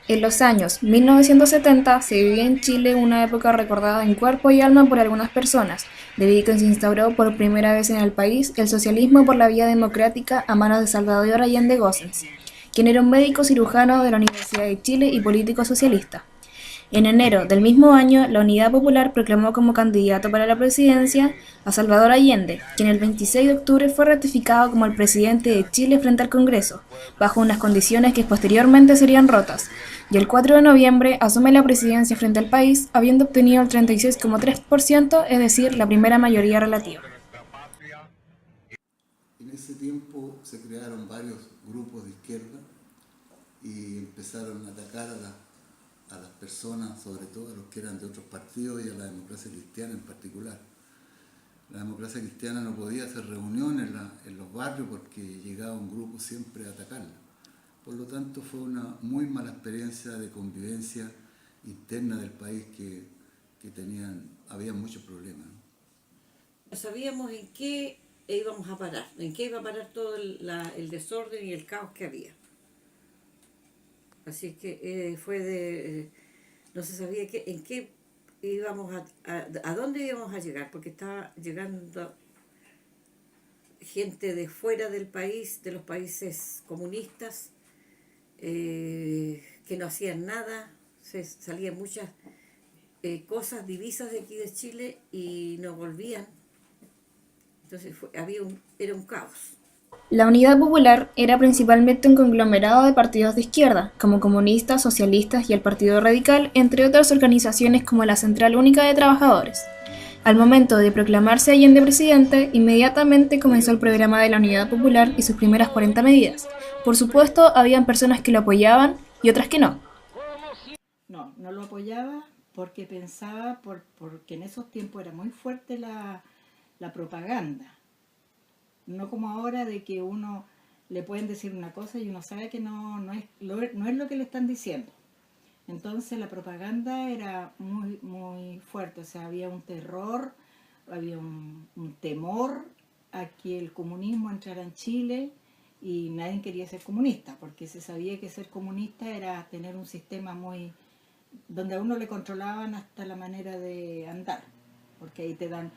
En los años 1970 se vivía en Chile una época recordada en cuerpo y alma por algunas personas, debido a que se instauró por primera vez en el país el socialismo por la vía democrática a manos de Salvador Allende Gossens, quien era un médico cirujano de la Universidad de Chile y político socialista. En enero del mismo año, la Unidad Popular proclamó como candidato para la presidencia a Salvador Allende, quien el 26 de octubre fue ratificado como el presidente de Chile frente al Congreso, bajo unas condiciones que posteriormente serían rotas, y el 4 de noviembre asume la presidencia frente al país, habiendo obtenido el 36,3%, es decir, la primera mayoría relativa. En ese tiempo se crearon varios grupos de izquierda y empezaron a atacar a las personas, sobre todo a los que eran de otros partidos y a la democracia cristiana en particular. La democracia cristiana no podía hacer reuniones en los barrios porque llegaba un grupo siempre a atacarla. Por lo tanto, fue una muy mala experiencia de convivencia interna del país que había muchos problemas, ¿no? No sabíamos en qué íbamos a parar, en qué iba a parar todo el desorden y el caos que había. Así que no se sabía en qué íbamos a dónde íbamos a llegar, porque estaba llegando gente de fuera del país, de los países comunistas, que no hacían nada, salían muchas cosas, divisas de aquí de Chile y no volvían. Entonces era un caos. La Unidad Popular era principalmente un conglomerado de partidos de izquierda, como comunistas, socialistas y el Partido Radical, entre otras organizaciones como la Central Única de Trabajadores. Al momento de proclamarse Allende presidente, inmediatamente comenzó el programa de la Unidad Popular y sus primeras 40 medidas. Por supuesto, habían personas que lo apoyaban y otras que no. No lo apoyaba porque pensaba, porque en esos tiempos era muy fuerte la propaganda. No como ahora de que uno le pueden decir una cosa y uno sabe que no es lo que le están diciendo. Entonces la propaganda era muy, muy fuerte, o sea, había un terror, había un temor a que el comunismo entrara en Chile y nadie quería ser comunista, porque se sabía que ser comunista era tener un sistema donde a uno le controlaban hasta la manera de andar, porque ahí te daban,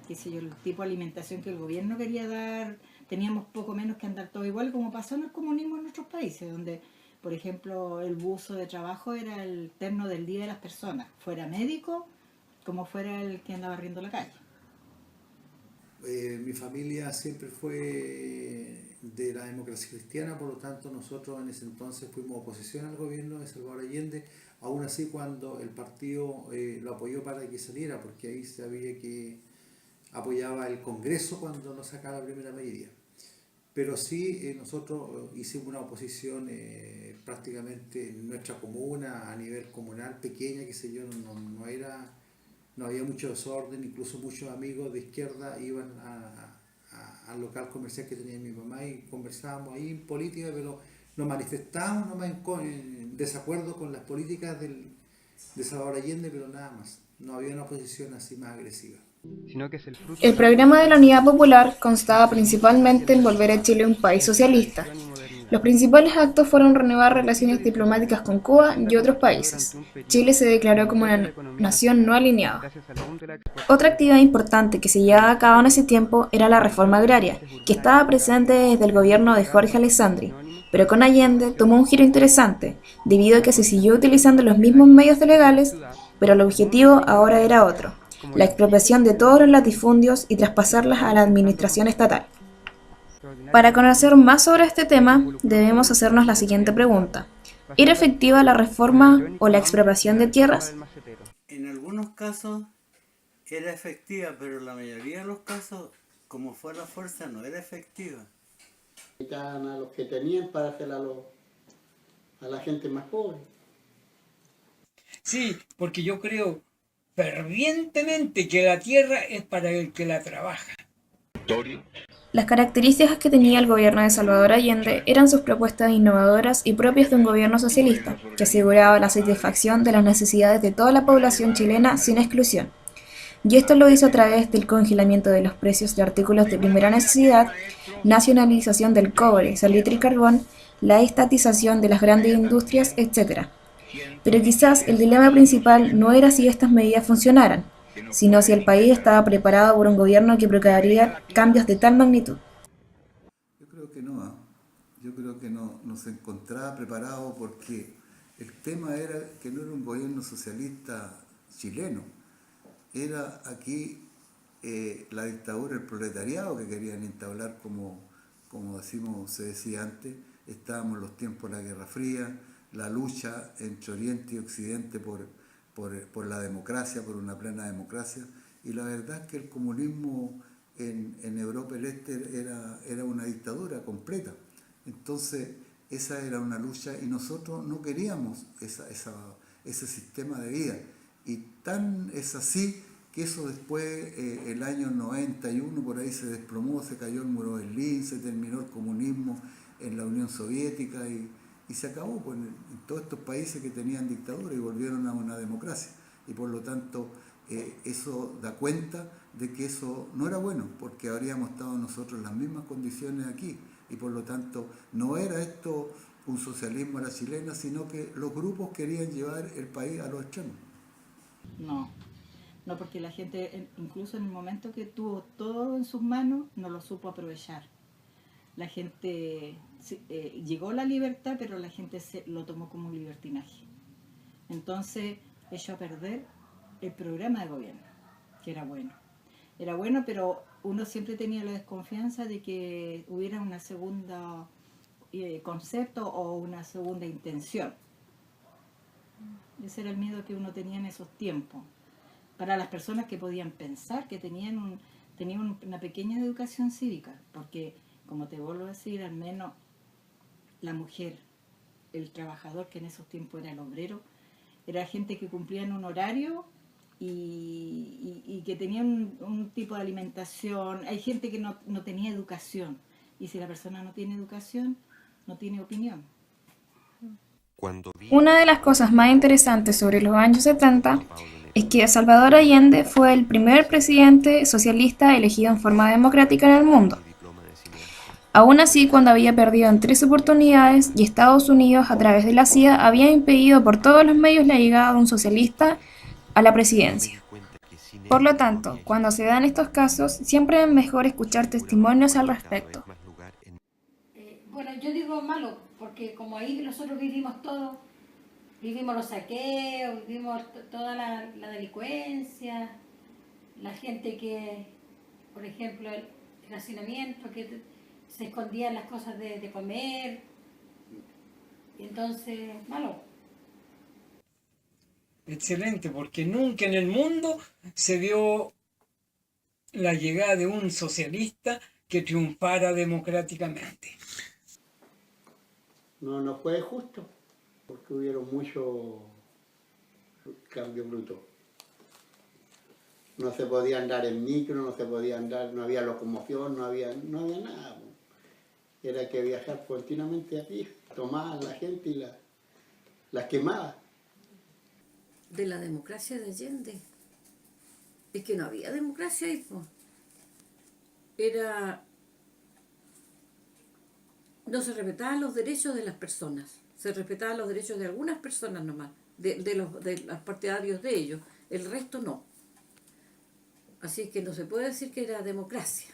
qué sé yo, el tipo de alimentación que el gobierno quería dar, teníamos poco menos que andar todo igual, como pasó en el comunismo en nuestros países, donde, por ejemplo, el buzo de trabajo era el terno del día de las personas, fuera médico como fuera el que andaba riendo la calle. Mi familia siempre fue de la democracia cristiana, por lo tanto nosotros en ese entonces fuimos oposición al gobierno de Salvador Allende, aún así cuando el partido lo apoyó para que saliera, porque ahí sabía que apoyaba el Congreso cuando no sacaba la primera mayoría. Pero sí, nosotros hicimos una oposición prácticamente en nuestra comuna, a nivel comunal, pequeña, qué sé yo, no había mucho desorden, incluso muchos amigos de izquierda iban al local comercial que tenía mi mamá y conversábamos ahí en política, pero nos manifestábamos nomás en desacuerdo con las políticas de Salvador Allende, pero nada más. No había una posición así más agresiva. El programa de la Unidad Popular constaba principalmente en volver a Chile un país socialista. Los principales actos fueron renovar relaciones diplomáticas con Cuba y otros países. Chile se declaró como una nación no alineada. Otra actividad importante que se llevaba a cabo en ese tiempo era la reforma agraria, que estaba presente desde el gobierno de Jorge Alessandri, pero con Allende tomó un giro interesante, debido a que se siguió utilizando los mismos medios legales, pero el objetivo ahora era otro: la expropiación de todos los latifundios y traspasarlas a la administración estatal. Para conocer más sobre este tema, debemos hacernos la siguiente pregunta: ¿era efectiva la reforma o la expropiación de tierras? En algunos casos era efectiva, pero la mayoría de los casos, como fue la fuerza, no era efectiva. Quitaban a los que tenían para hacer a la gente más pobre. Sí, porque yo creo fervientemente que la tierra es para el que la trabaja. Las características que tenía el gobierno de Salvador Allende eran sus propuestas innovadoras y propias de un gobierno socialista, que aseguraba la satisfacción de las necesidades de toda la población chilena sin exclusión. Y esto lo hizo a través del congelamiento de los precios de artículos de primera necesidad, nacionalización del cobre, salitre y carbón, la estatización de las grandes industrias, etc. Pero quizás el dilema principal no era si estas medidas funcionaran, sino si el país estaba preparado por un gobierno que provocaría cambios de tal magnitud. Yo creo que no, ¿ah? Yo creo que no se encontraba preparado porque el tema era que no era un gobierno socialista chileno, era aquí la dictadura del proletariado que querían instaurar como se decía antes, estábamos en los tiempos de la Guerra Fría, la lucha entre Oriente y Occidente por la democracia, por una plena democracia, y la verdad es que el comunismo en Europa del Este era una dictadura completa. Entonces, esa era una lucha y nosotros no queríamos ese sistema de vida. Y tan es así que eso después, el año 91, por ahí se desplomó, se cayó el muro de Berlín, se terminó el comunismo en la Unión Soviética y se acabó pues, en todos estos países que tenían dictadura y volvieron a una democracia. Y por lo tanto, eso da cuenta de que eso no era bueno, porque habríamos estado nosotros en las mismas condiciones aquí. Y por lo tanto, no era esto un socialismo a la chilena, sino que los grupos querían llevar el país a los extremos. No, porque la gente, incluso en el momento que tuvo todo en sus manos, no lo supo aprovechar. La gente, llegó la libertad, pero la gente lo tomó como un libertinaje. Entonces, echó a perder el programa de gobierno, que era bueno. Era bueno, pero uno siempre tenía la desconfianza de que hubiera una segunda concepto o una segunda intención. Ese era el miedo que uno tenía en esos tiempos. Para las personas que podían pensar, que tenían una pequeña educación cívica, porque, como te vuelvo a decir, al menos la mujer, el trabajador, que en esos tiempos era el obrero, era gente que cumplía en un horario y que tenía un tipo de alimentación. Hay gente que no tenía educación, y si la persona no tiene educación, no tiene opinión. Una de las cosas más interesantes sobre los años 70 es que Salvador Allende fue el primer presidente socialista elegido en forma democrática en el mundo. Aún así, cuando había perdido en 3 oportunidades y Estados Unidos, a través de la CIA, había impedido por todos los medios la llegada de un socialista a la presidencia. Por lo tanto, cuando se dan estos casos, siempre es mejor escuchar testimonios al respecto. Bueno, yo digo malo, porque como ahí nosotros vivimos todo, vivimos los saqueos, vivimos toda la delincuencia, la gente que, por ejemplo, el hacinamiento, que se escondían las cosas de comer, y entonces, malo. Excelente, porque nunca en el mundo se vio la llegada de un socialista que triunfara democráticamente. No fue justo, porque hubieron mucho cambio bruto. No se podía andar en micro, no se podía andar, no había locomoción, no había nada. Era que viajar continuamente aquí, tomaban la gente y las quemaban. De la democracia de Allende. Es que no había democracia ahí, pues. No se respetaban los derechos de las personas, se respetaban los derechos de algunas personas nomás, de los partidarios de ellos, el resto no. Así es que no se puede decir que era democracia.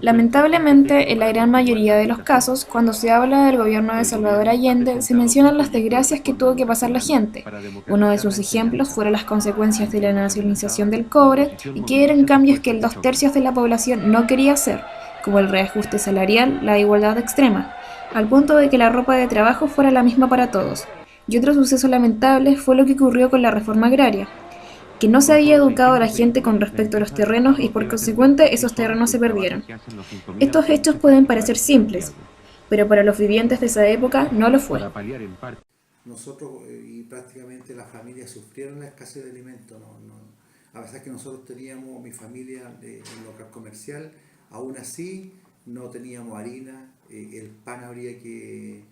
Lamentablemente, en la gran mayoría de los casos, cuando se habla del gobierno de Salvador Allende, se mencionan las desgracias que tuvo que pasar la gente. Uno de sus ejemplos fueron las consecuencias de la nacionalización del cobre, y que eran cambios que el 2/3 de la población no quería hacer, como el reajuste salarial, la igualdad extrema, al punto de que la ropa de trabajo fuera la misma para todos. Y otro suceso lamentable fue lo que ocurrió con la reforma agraria, que no se había educado a la gente con respecto a los terrenos y por consecuente esos terrenos se perdieron. Estos hechos pueden parecer simples, pero para los vivientes de esa época no lo fue. Nosotros y prácticamente las familias sufrieron la escasez de alimentos. A pesar que nosotros teníamos, mi familia, un local comercial, aún así no teníamos harina, el pan habría que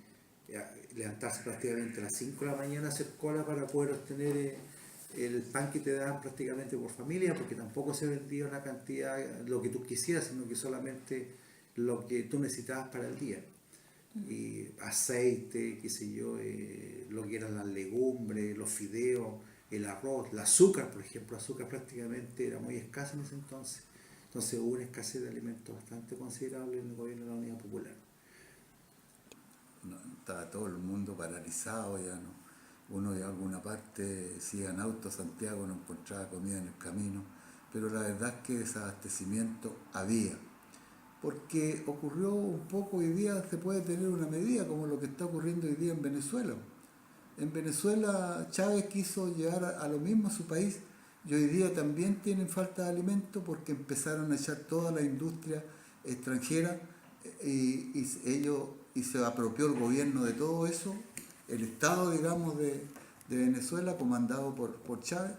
levantarse prácticamente a las 5 de la mañana, hacer cola para poder obtener el pan que te daban prácticamente por familia, porque tampoco se vendía una cantidad, lo que tú quisieras, sino que solamente lo que tú necesitabas para el día. aceite, qué sé yo, lo que eran las legumbres, los fideos, el arroz, el azúcar, por ejemplo. El azúcar prácticamente era muy escaso en ese entonces. Entonces hubo una escasez de alimentos bastante considerable en el gobierno de la Unidad Popular. No, estaba todo el mundo paralizado, ya no. Uno de alguna parte, si iba en auto a Santiago, no encontraba comida en el camino, pero la verdad es que desabastecimiento había. Porque ocurrió un poco, hoy día se puede tener una medida como lo que está ocurriendo hoy día en Venezuela. En Venezuela Chávez quiso llegar a lo mismo a su país y hoy día también tienen falta de alimentos porque empezaron a echar toda la industria extranjera y se apropió el gobierno de todo eso, el Estado, digamos, de Venezuela, comandado por Chávez,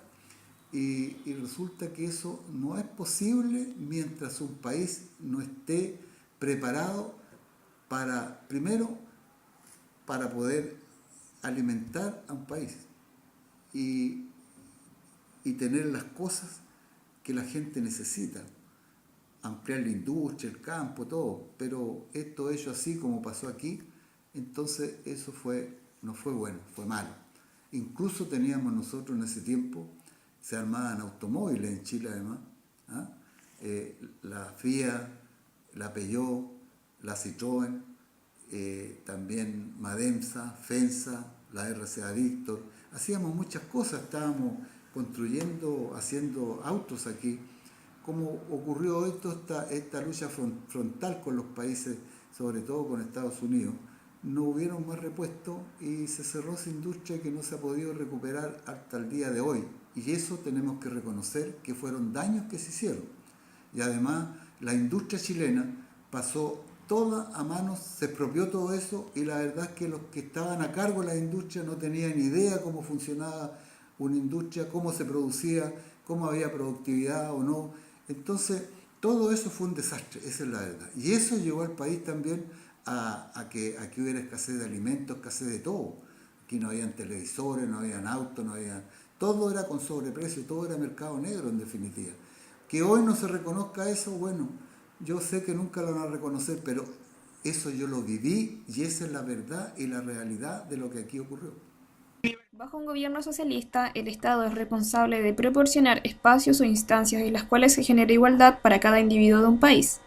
y resulta que eso no es posible mientras un país no esté preparado para, primero, para poder alimentar a un país y tener las cosas que la gente necesita, ampliar la industria, el campo, todo, pero esto hecho así como pasó aquí, entonces eso no fue bueno, fue malo. Incluso teníamos nosotros en ese tiempo, se armaban automóviles en Chile además, ¿ah? La Fiat, la Peugeot, la Citroën, también Mademsa, Fensa, la RCA Víctor, hacíamos muchas cosas, estábamos construyendo, haciendo autos aquí, como ocurrió esta lucha frontal con los países, sobre todo con Estados Unidos, no hubieron más repuestos y se cerró esa industria que no se ha podido recuperar hasta el día de hoy. Y eso tenemos que reconocer que fueron daños que se hicieron. Y además la industria chilena pasó toda a manos, se expropió todo eso y la verdad es que los que estaban a cargo de la industria no tenían idea cómo funcionaba una industria, cómo se producía, cómo había productividad o no. Entonces todo eso fue un desastre, esa es la verdad. Y eso llevó al país también a que hubiera escasez de alimentos, escasez de todo. Aquí no habían televisores, no habían autos, todo era con sobreprecio, todo era mercado negro en definitiva. Que hoy no se reconozca eso, bueno, yo sé que nunca lo van a reconocer, pero eso yo lo viví y esa es la verdad y la realidad de lo que aquí ocurrió. Bajo un gobierno socialista, el Estado es responsable de proporcionar espacios o instancias en las cuales se genere igualdad para cada individuo de un país.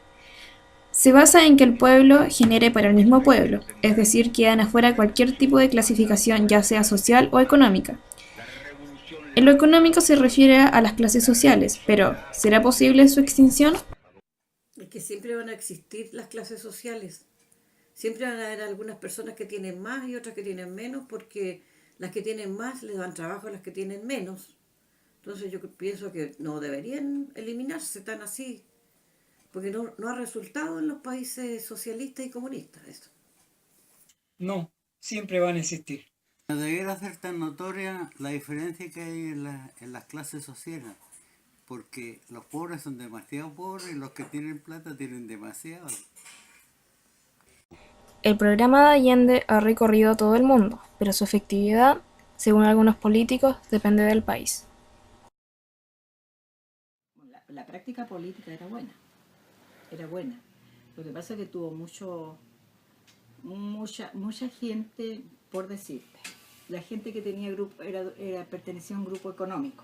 Se basa en que el pueblo genere para el mismo pueblo, es decir, quedan afuera cualquier tipo de clasificación, ya sea social o económica. En lo económico se refiere a las clases sociales, pero ¿será posible su extinción? Es que siempre van a existir las clases sociales. Siempre van a haber algunas personas que tienen más y otras que tienen menos, porque las que tienen más les dan trabajo a las que tienen menos. Entonces yo pienso que no deberían eliminarse tan así, porque no ha resultado en los países socialistas y comunistas esto. No, siempre van a existir. No debiera ser tan notoria la diferencia que hay en las clases sociales, porque los pobres son demasiado pobres y los que tienen plata tienen demasiado. El programa de Allende ha recorrido todo el mundo, pero su efectividad, según algunos políticos, depende del país. La práctica política era buena. Lo que pasa es que tuvo mucha gente, por decirte, la gente que tenía grupo pertenecía a un grupo económico,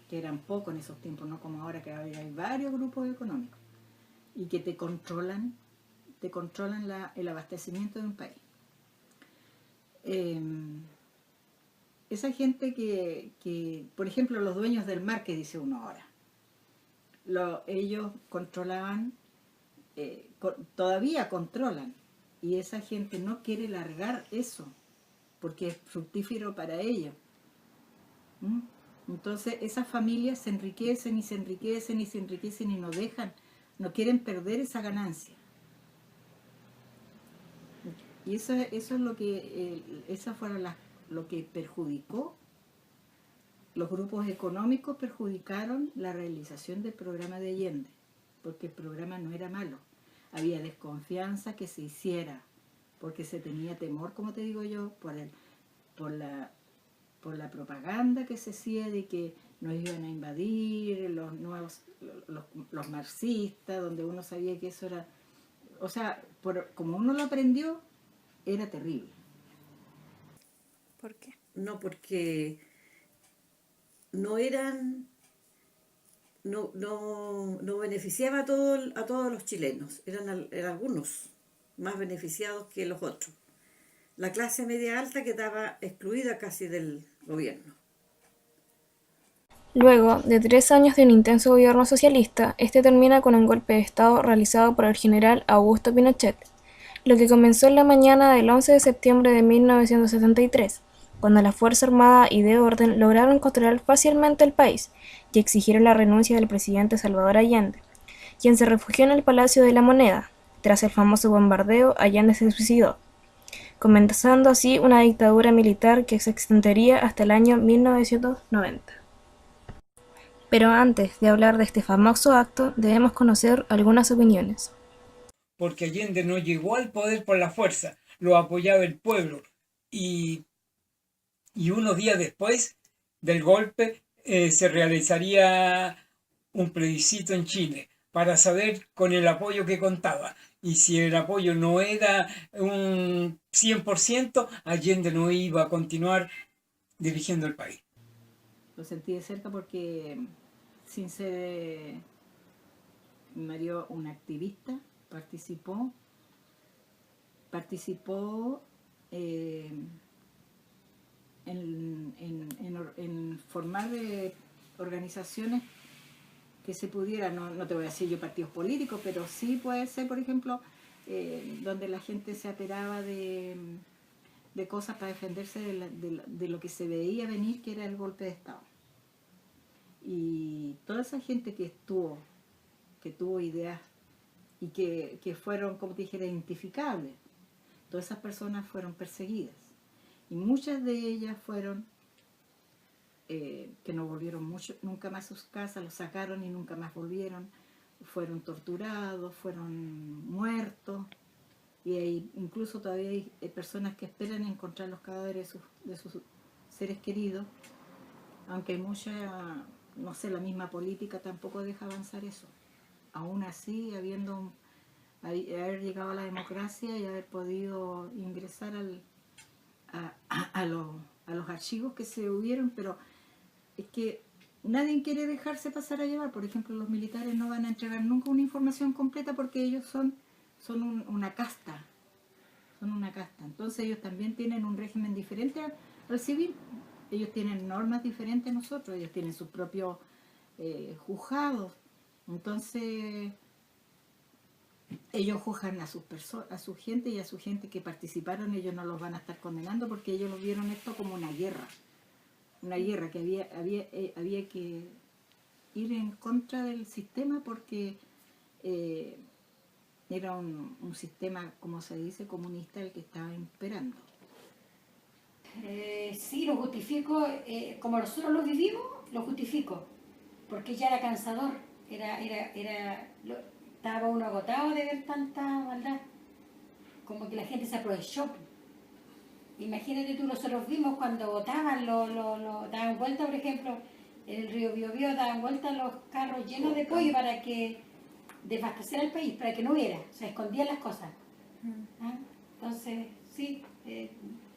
que eran pocos en esos tiempos, no como ahora que hay varios grupos económicos, y que te controlan el abastecimiento de un país. Esa gente que, por ejemplo, los dueños del mar, que dice uno ahora, ellos controlaban, todavía controlan, y esa gente no quiere largar eso, porque es fructífero para ellos. Entonces esas familias se enriquecen y no quieren perder esa ganancia. Y eso es lo que, lo que perjudicó. Los grupos económicos perjudicaron la realización del programa de Allende, porque el programa no era malo. Había desconfianza que se hiciera, porque se tenía temor, como te digo yo, por la propaganda que se hacía de que nos iban a invadir los marxistas, donde uno sabía que eso era o sea, como uno lo aprendió, era terrible. ¿Por qué? No, porque no eran, no beneficiaba a todos los chilenos, eran algunos más beneficiados que los otros. La clase media alta quedaba excluida casi del gobierno. Luego de 3 años de un intenso gobierno socialista, este termina con un golpe de Estado realizado por el general Augusto Pinochet, lo que comenzó en la mañana del 11 de septiembre de 1973, cuando la Fuerza Armada y de Orden lograron controlar fácilmente el país y exigieron la renuncia del presidente Salvador Allende, quien se refugió en el Palacio de la Moneda. Tras el famoso bombardeo, Allende se suicidó, comenzando así una dictadura militar que se extendería hasta el año 1990. Pero antes de hablar de este famoso acto, debemos conocer algunas opiniones. Porque Allende no llegó al poder por la fuerza, lo apoyaba el pueblo. Y unos días después del golpe se realizaría un plebiscito en Chile para saber con el apoyo que contaba. Y si el apoyo no era un 100%, Allende no iba a continuar dirigiendo el país. Lo sentí de cerca porque, sin ser Mario un activista, participó en formar organizaciones que se pudieran, no te voy a decir yo partidos políticos, pero sí puede ser, por ejemplo, donde la gente se aperaba de cosas para defenderse de lo que se veía venir, que era el golpe de Estado. Y toda esa gente que tuvo ideas y que fueron, como te dijera, identificables, todas esas personas fueron perseguidas. Y muchas de ellas fueron que no volvieron nunca más a sus casas, los sacaron y nunca más volvieron, fueron torturados, fueron muertos, y incluso todavía hay personas que esperan encontrar los cadáveres de sus seres queridos, aunque hay mucha, no sé, la misma política tampoco deja avanzar eso. Aún así, haber llegado a la democracia y haber podido ingresar a los archivos que se hubieron, pero es que nadie quiere dejarse pasar a llevar. Por ejemplo, los militares no van a entregar nunca una información completa porque ellos son una casta. Son una casta. Entonces ellos también tienen un régimen diferente al civil. Ellos tienen normas diferentes a nosotros. Ellos tienen sus propios juzgados. Entonces ellos juzgan a su gente, y a su gente que participaron ellos no los van a estar condenando porque ellos lo vieron esto como una guerra que había que ir en contra del sistema porque era un sistema, como se dice, comunista el que estaba imperando. Sí, lo justifico, como nosotros lo vivimos, lo justifico, porque ya era cansador, estaba uno agotado de ver tanta maldad, como que la gente se aprovechó. Imagínate tú, nosotros vimos cuando botaban, daban vuelta, por ejemplo, en el río Biobío, daban vuelta los carros llenos de pollo para que desabastecer el país, para que no hubiera, se escondían las cosas. ¿Ah? Entonces, sí,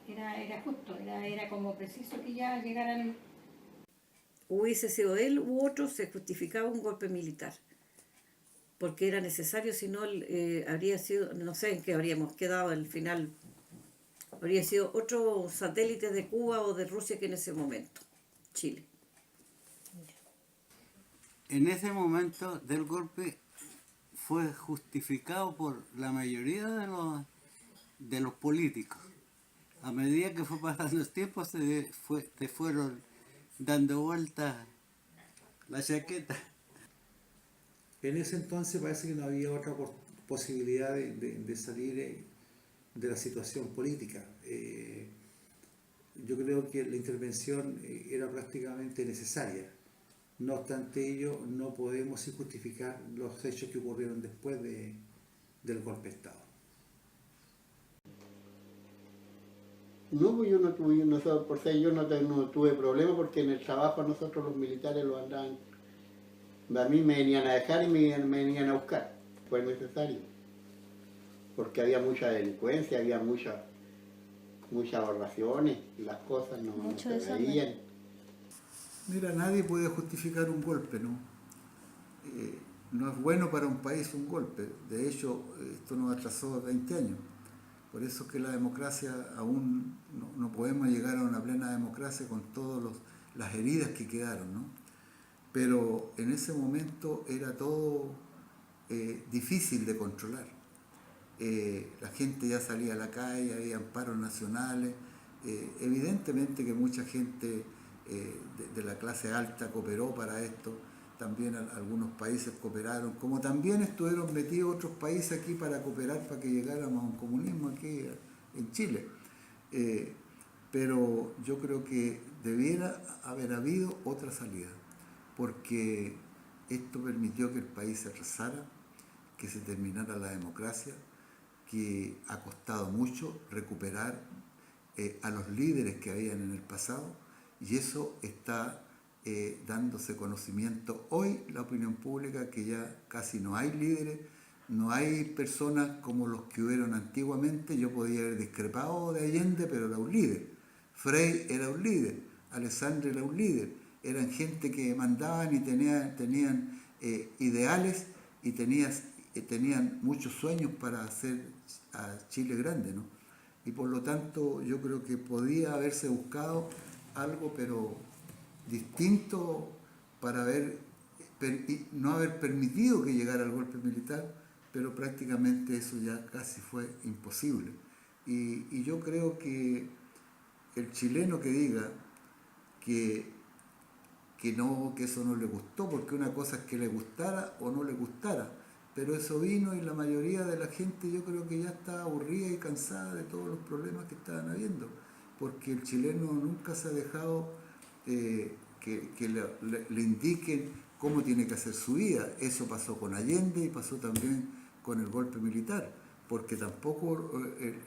era justo, era como preciso que ya llegaran. Hubiese sido él u otro, se justificaba un golpe militar, porque era necesario, si no habría sido, no sé en qué habríamos quedado al final, habría sido otro satélite de Cuba o de Rusia que en ese momento, Chile. En ese momento del golpe fue justificado por la mayoría de los políticos. A medida que fue pasando el tiempo se fueron dando vueltas la chaqueta. En ese entonces parece que no había otra posibilidad de salir de la situación política. Yo creo que la intervención era prácticamente necesaria. No obstante ello, no podemos justificar los hechos que ocurrieron después del golpe de Estado. No, pues yo no tuve problema porque en el trabajo nosotros los militares lo andaban. A mí me venían a dejar y me venían a buscar, fue necesario. porque había mucha delincuencia, había muchas aberraciones, las cosas no Mucho se desorden. veían. Mira, nadie puede justificar un golpe, ¿no? No es bueno para un país un golpe. De hecho, esto nos atrasó 20 años. Por eso es que la democracia aún no podemos llegar a una plena democracia con todas las heridas que quedaron, ¿no? Pero en ese momento era todo difícil de controlar. La gente ya salía a la calle, había paros nacionales. Evidentemente que mucha gente de la clase alta cooperó para esto. También algunos países cooperaron, como también estuvieron metidos otros países aquí para cooperar para que llegáramos a un comunismo aquí en Chile. Pero yo creo que debiera haber habido otra salida, porque esto permitió que el país se rezara, que se terminara la democracia, que ha costado mucho recuperar a los líderes que habían en el pasado, y eso está dándose conocimiento hoy la opinión pública, que ya casi no hay líderes, no hay personas como los que hubieron antiguamente. Yo podía haber discrepado de Allende, pero era un líder. Frei era un líder, Alessandri era un líder, eran gente que mandaban y tenían ideales y tenían muchos sueños para hacer a Chile grande, ¿no? Y por lo tanto yo creo que podía haberse buscado algo, pero distinto, para no haber permitido que llegara el golpe militar, pero prácticamente eso ya casi fue imposible. Y yo creo que el chileno que diga que eso no le gustó, porque una cosa es que le gustara o no le gustara, pero eso vino, y la mayoría de la gente yo creo que ya está aburrida y cansada de todos los problemas que estaban habiendo, porque el chileno nunca se ha dejado que le indiquen cómo tiene que hacer su vida. Eso pasó con Allende y pasó también con el golpe militar, porque tampoco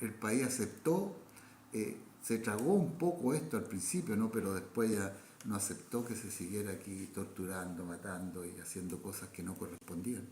el país aceptó, se tragó un poco esto al principio, ¿no? Pero después ya no aceptó que se siguiera aquí torturando, matando y haciendo cosas que no correspondían.